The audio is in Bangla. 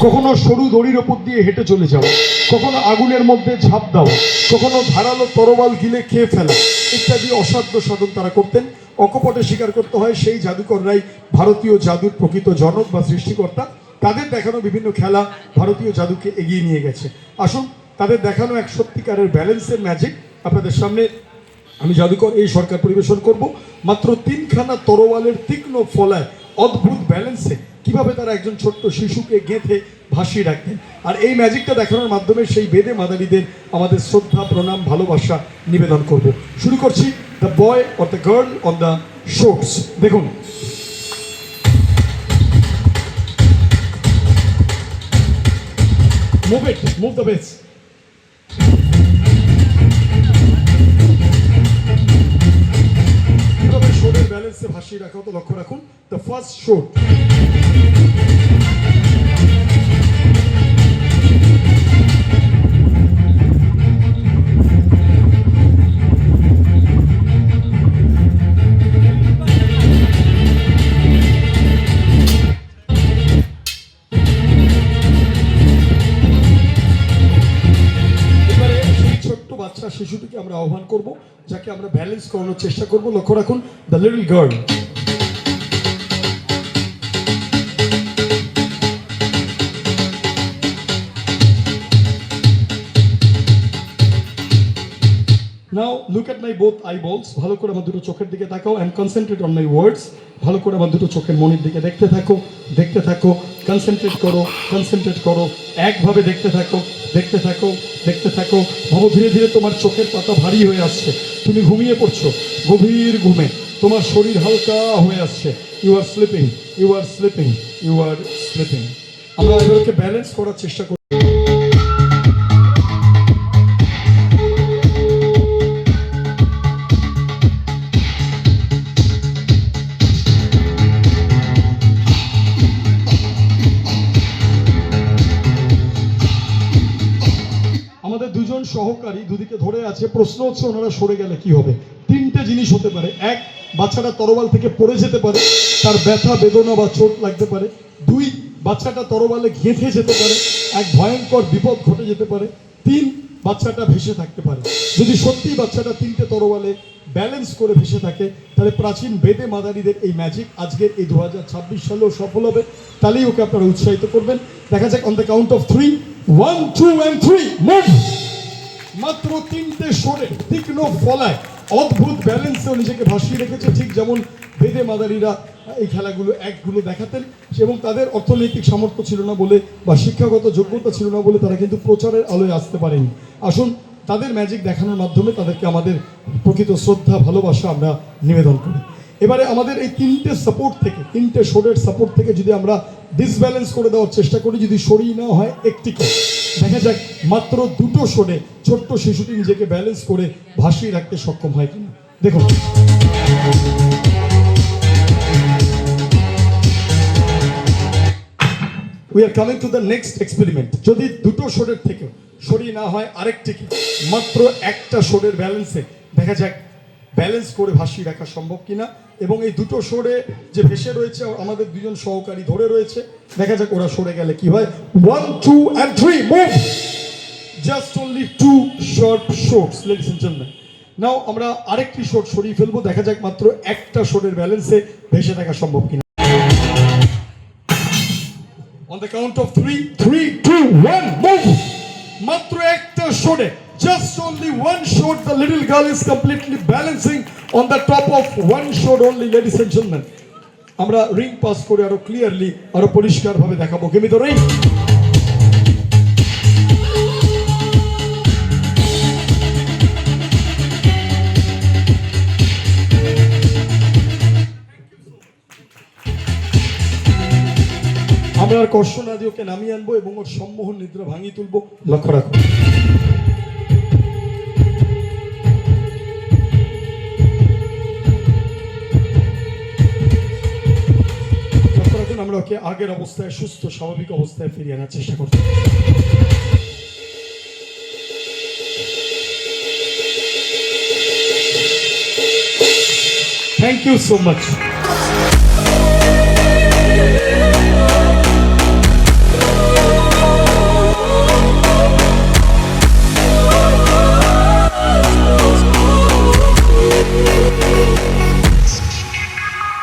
কখনো সরু দড়ির ওপর দিয়ে হেঁটে চলে যাওয়া, কখনো আগুনের মধ্যে ঝাঁপ দেওয়া, কখনো ধারালো তরোয়াল গিলে খেয়ে ফেলা ইত্যাদি অসাধ্য সাধন তারা করতেন। অকপটে স্বীকার করতে হয় সেই জাদুকররাই ভারতীয় জাদুর প্রকৃত জনক বা সৃষ্টিকর্তা। তাদের দেখানো বিভিন্ন খেলা ভারতীয় জাদুকে এগিয়ে নিয়ে গেছে। আসুন তাদের দেখানো এক সত্যিকারের ব্যালেন্সের ম্যাজিক আপনাদের সামনে আমি জাদুকর এই সরকার পরিবেশন করব। মাত্র 3খানা তরোয়ালের তীক্ষ্ণ ফলায় অদ্ভুত ব্যালেন্সে কিভাবে তারা একজন ছোট্ট শিশুকে গেঁথে ভাসিয়ে রাখতেন। আর এই ম্যাজিকটা দেখানোর মাধ্যমে সেই বেদে মাদারিদের আমাদের শ্রদ্ধা, প্রণাম, ভালোবাসা নিবেদন করব। শুরু করছি the boy or the girl on the shots. দেখুন, move it, move the base. কিভাবে শোটের ব্যালেন্সে ভাসিয়ে রাখা হতো লক্ষ্য রাখুন। The first shot. বাচ্চা শিশুটিকে আমরা আহ্বান করব, যাকে আমরা ব্যালেন্স করানোর চেষ্টা করব। লক্ষ্য রাখুন, the little girl. Now look at my both eyeballs. ভালো করে আমার দুটো চোখের দিকে তাকাও and concentrate on my words. ভালো করে আমার দুটো চোখের মনির দিকে দেখতে থাকো, দেখতে থাকো, কনসেন্ট্রেট করো, কনসেন্ট্রেট করো, একভাবে দেখতে থাকো, দেখতে থাকো, দেখতে থাকো। ভাবো ধীরে ধীরে তোমার চোখের পাতা ভারী হয়ে আসছে, তুমি ঘুমিয়ে পড়ছো গভীর ঘুমে, তোমার শরীর হালকা হয়ে আসছে। You are sleeping, you are sleeping, you are sleeping. আমরা এগুলোকে ব্যালেন্স করার চেষ্টা করি। আমাদের দুজন সহকারী দুদিকে ধরে আছে। প্রশ্ন হচ্ছে ওনারা সরে গেলে কি হবে। 3টে জিনিস হতে পারে। 1, বাচ্চাটা তরোয়াল থেকে পড়ে যেতে পারে, তার ব্যথা বেদনা বা চোট লাগতে পারে। 2, বাচ্চাটা তরোয়ালে গেঁথে যেতে পারে, এক ভয়ঙ্কর বিপদ ঘটে যেতে পারে। 3, বাচ্চাটা ভেসে থাকতে পারে। যদি সত্যি বাচ্চাটা 3টে তরোয়ালে ব্যালেন্স করে ভেসে থাকে, তাহলে প্রাচীন বেদে মাদারিদের এই ম্যাজিক আজকের এই 2026 সালেও সফল হবে। তাহলেই ওকে আপনারা উৎসাহিত করবেন। দেখা যাক, on the count of 3, 1, 2 and 3, move. মাত্র 3টে সরে তীক্ষ্ণ ফলায় অদ্ভুত ব্যালেন্সেও নিজেকে ভাসিয়ে রেখেছে, ঠিক যেমন বেদে মাদারিরা এই খেলাগুলো একগুলো দেখাতেন। এবং তাদের অর্থনৈতিক সামর্থ্য ছিল না বলে বা শিক্ষাগত যোগ্যতা ছিল না বলে তারা কিন্তু প্রচারের আলোয় আসতে পারেনি। আসুন তাদের ম্যাজিক দেখানোর মাধ্যমে তাদেরকে আমাদের প্রকৃত শ্রদ্ধা, ভালোবাসা আমরা নিবেদন করি। এবারে আমাদের এই 3টে সাপোর্ট থেকে, 3টে শোরের সাপোর্ট থেকে যদি আমরা ডিসব্যালেন্স করে দেওয়ার চেষ্টা করি, যদি সরিয়ে না হয় একটি করে, দেখা যাক মাত্র 2টো শোরে ছোট্ট শিশুটি নিজেকে ব্যালেন্স করে ভাসিয়ে রাখতে সক্ষম হয় কিনা। দেখুন, we are coming to the next experiment. যদি 2টো শোরের থেকে সরিয়ে না হয় আরেকটিকে, মাত্র একটা শোরের ব্যালেন্সে দেখা যাক ব্যালেন্স করে ভাসিয়ে রাখা সম্ভব কিনা। এবং এই 2টো সরে যে ভেসে রয়েছে আমাদের দুজন সহকারী ধরে রয়েছে, দেখা যাক ওরা সরে গেলে কি হয়। 1, 2 and 3, move. Just only 2 short shots, ladies and gentleman. Now আমরা আরেকটি শট সরিয়ে ফেলবো, দেখা যাক মাত্র একটা শটের ব্যালেন্সে ভেসে থাকা সম্ভব কিনা। On the count of 3, 3, 2, 1, move. মাত্র একটা শটে, just only one shot, the little girl is completely balancing on the top of one shot only, ladies and gentlemen. আমরা রিং পাস করে আরো ক্লিয়ারলি, আরো পরিষ্কার ভাবে দেখাবো। Give me the ring. আমরা আর কষ্ট না দিয়ে ওকে নামিয়ে আনবো এবং ওর সম্মোহন নিদ্রা ভাঙিয়ে তুলবো। লক্ষ্য রাখো। আমরা ওকে আগের অবস্থায়, সুস্থ স্বাভাবিক অবস্থায় ফিরিয়ে আনার চেষ্টা করছি। Thank you so much.